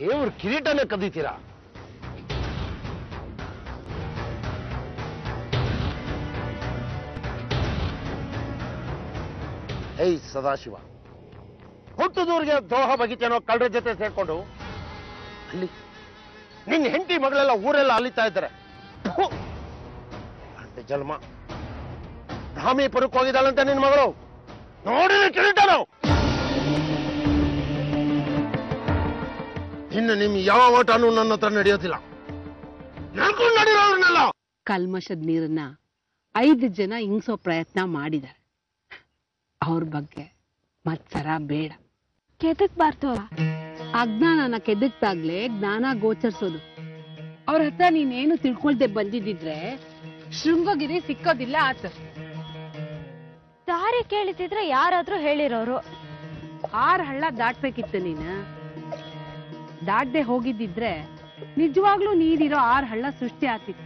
ದೇವ್ರ ಕಿರೀಟನೇ ಕದೀತೀರಾ? ಏಯ್ ಸದಾಶಿವ, ಹುಟ್ಟದೂರಿಗೆ ದ್ರೋಹ ಬಗೆತೇನೋ ಕಳ್ಳರ ಜೊತೆ ಸೇರ್ಕೊಂಡು ಅಲ್ಲಿ ನಿನ್ನ ಹೆಂಡತಿ ಮಗಳೆಲ್ಲ ಊರೆಲ್ಲ ಅಲಿತಾ ಇದ್ದಾರೆ. ಜನ್ಮ ಧಾಮೀಪುರಕ್ಕೆ ಹೋಗಿದ್ದಾಳಂತೆ ನಿನ್ನ ಮಗಳು. ನೋಡಿದ್ರೆ ಕಿರೀಟನು. ಇನ್ನು ನಿಮ್ ಯಾವ ಓಟನೂ ನನ್ನ ಹತ್ರ ನಡೆಯೋದಿಲ್ಲ. ನಡ್ಕೊಂಡು ನಡೀರೋರ್ನೆಲ್ಲ. ಕಲ್ಮಶದ ನೀರನ್ನ 5 ಜನ ಹಿಂಗ್ಸೋ ಪ್ರಯತ್ನ ಮಾಡಿದ್ದಾರೆ. ಅವ್ರ ಬಗ್ಗೆ ಮತ್ಸರ ಬೇಡ. ಕೆದಕ್ಬಾರ್ದು. ಅಜ್ಞಾನನ ಕೆದಕ್ದಾಗ್ಲೇ ಜ್ಞಾನ ಗೋಚರಿಸೋದು. ಅವ್ರ ಹತ್ರ ನೀನೇನು ತಿಳ್ಕೊಳ್ದೆ ಬಂದಿದ್ರೆ ಶೃಂಗಗಿರಿ ಸಿಕ್ಕೋದಿಲ್ಲ ಆತ. ದಾರಿ ಕೇಳಿತಿದ್ರೆ ಯಾರಾದ್ರೂ ಹೇಳಿರೋರು. 6 ಹಳ್ಳ ದಾಟ್ಬೇಕಿತ್ತು ನೀನು. ದಾಟ್ದೆ ಹೋಗಿದ್ದಿದ್ರೆ ನಿಜವಾಗ್ಲೂ ನೀರಿರೋ 6 ಹಳ್ಳ ಸೃಷ್ಟಿ ಆತಿತ್ತು.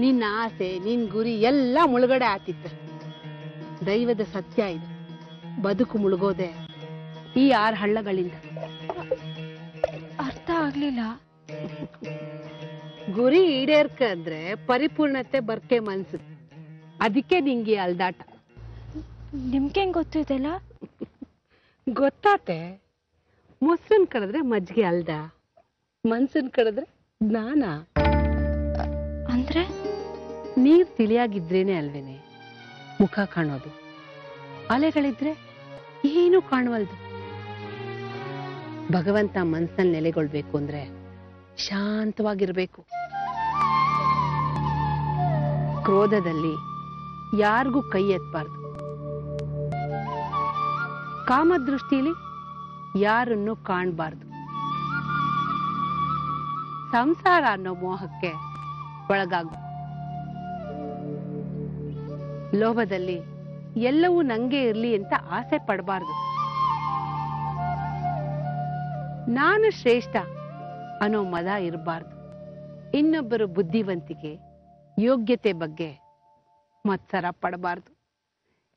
ನಿನ್ನ ಆಸೆ, ನಿನ್ ಗುರಿ ಎಲ್ಲ ಮುಳುಗಡೆ ಆತಿತ್ತು. ದೈವದ ಸತ್ಯ ಇದು. ಬದುಕು ಮುಳುಗೋದೆ ಈ 6 ಹಳ್ಳಗಳಿಂದ. ಅರ್ಥ ಆಗ್ಲಿಲ್ಲ. ಗುರಿ ಈಡೇರ್ಕಂದ್ರೆ ಪರಿಪೂರ್ಣತೆ ಬರ್ಕೆ ಮನ್ಸು. ಅದಕ್ಕೆ ನಿಂಗೆ ಅಲ್ದಾಟ. ನಿಮ್ಗೆ ಗೊತ್ತಿದೆಲ್ಲ? ಗೊತ್ತಾತೆ. ಮೊಸರನ್ ಕಡಿದ್ರೆ ಮಜ್ಜಿಗೆ ಅಲ್ದ, ಮನ್ಸನ್ ಕಡಿದ್ರೆ ಜ್ಞಾನ. ಅಂದ್ರೆ ನೀರ್ ತಿಳಿಯಾಗಿದ್ರೇನೆ ಅಲ್ವೇನೆ ಮುಖ ಕಾಣೋದು. ಅಲೆಗಳಿದ್ರೆ ಏನು ಕಾಣವಲ್ದು. ಭಗವಂತ ಮನ್ಸಲ್ಲಿ ನೆಲೆಗೊಳ್ಬೇಕು ಅಂದ್ರೆ ಶಾಂತವಾಗಿರ್ಬೇಕು. ಕ್ರೋಧದಲ್ಲಿ ಯಾರಿಗೂ ಕೈ ಎತ್ತಬಾರ್ದು. ಕಾಮದೃಷ್ಟಿಲಿ ಯಾರನ್ನು ಕಾಣಬಾರ್ದು. ಸಂಸಾರ ಅನ್ನೋ ಮೋಹಕ್ಕೆ ಒಳಗಾಗು. ಲೋಭದಲ್ಲಿ ಎಲ್ಲವೂ ನಂಗೆ ಇರ್ಲಿ ಅಂತ ಆಸೆ ಪಡಬಾರ್ದು. ನಾನು ಶ್ರೇಷ್ಠ ಅನ್ನೋ ಮದ ಇರಬಾರ್ದು. ಇನ್ನೊಬ್ಬರು ಬುದ್ಧಿವಂತಿಕೆ, ಯೋಗ್ಯತೆ ಬಗ್ಗೆ ಮತ್ಸರ ಪಡಬಾರ್ದು.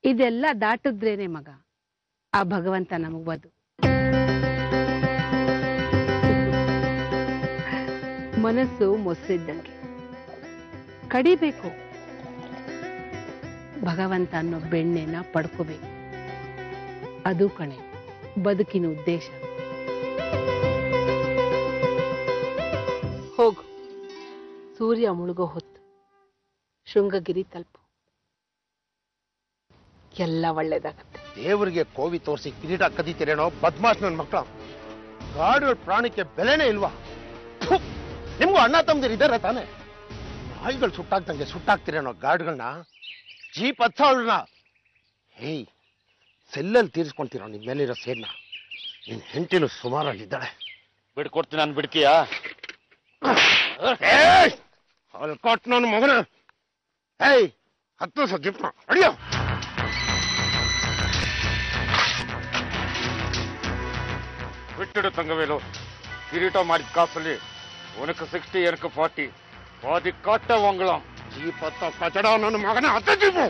ಇದೆಲ್ಲ ದಾಟಿದ್ರೇನೆ ಮಗ ಆ ಭಗವಂತ ನಮಗ್ ಬದು. ಮನಸ್ಸು ಮೊಸರಿದ್ದಂಗೆ ಕಡಿಬೇಕು. ಭಗವಂತ ಅನ್ನೋ ಬೆಣ್ಣೆನ ಪಡ್ಕೋಬೇಕು. ಅದು ಕಣೆ ಬದುಕಿನ ಉದ್ದೇಶ. ಹೋಗು, ಸೂರ್ಯ ಮುಳುಗೋ ಹೊತ್ತು ಶೃಂಗಗಿರಿ ತಲುಪು. ಎಲ್ಲ ಒಳ್ಳೇದಾಗತ್ತೆ. ದೇವರಿಗೆ ಕೋವಿ ತೋರಿಸಿ ಕಿರೀಟ ಕದೀತಿರೇನೋ ಬದ್ಮಾಶ್ ನನ್ನ ಮಕ್ಕಳ. ಗಾಡಿಗಳ ಪ್ರಾಣಕ್ಕೆ ಬೆಲೆನೇ ಇಲ್ವಾ? ನಿಮ್ಗೂ ಅಣ್ಣ ತಮ್ಮದಿರು ಇದಾರೆ ತಾನೆ? ನಾಯಿಗಳು ಸುಟ್ಟಾಗ್ದಂಗೆ ಸುಟ್ಟಾಗ್ತಿರೇನೋ ಗಾಡಿಗಳನ್ನ, ಜೀಪ್ ಹತ್ಸೋಳ್ನ. ಹೇಯ್, ಸೆಲ್ಲಲ್ಲಿ ತೀರಿಸ್ಕೊಂತೀರೋ ನಿಮ್ಮ ಮೇಲಿರೋ ಸೇರ್ನ. ನಿನ್ ಹೆಂಡತಿನೂ ಸುಮಾರಾಗಿದ್ದಾಳೆ. ಬಿಡ್ಕೊಡ್ತೀನಿ ನಾನು. ಬಿಡ್ತೀಯಾ? ಅಲ್ಲಿ ಕೊಟ್ಟು ನನ್ನ ಮಗನ. ಹೇಯ್, 10 ವರ್ಷ ಜೀಪ್ನ ಅಡಿಯೋ. விட்டுடு தங்கவேலு. கிரீட்டோ ಮಾಡಿದ ಕಾಸಲ್ಲಿ உனக்கு 60 எனக்கு 40. பாதி காட்ட வாங்கலாம். ಜೀಪ್ ಹತ್ತ ಕಚಡ ನನ್ನ ಮಗನ. 10 ಜೀಪು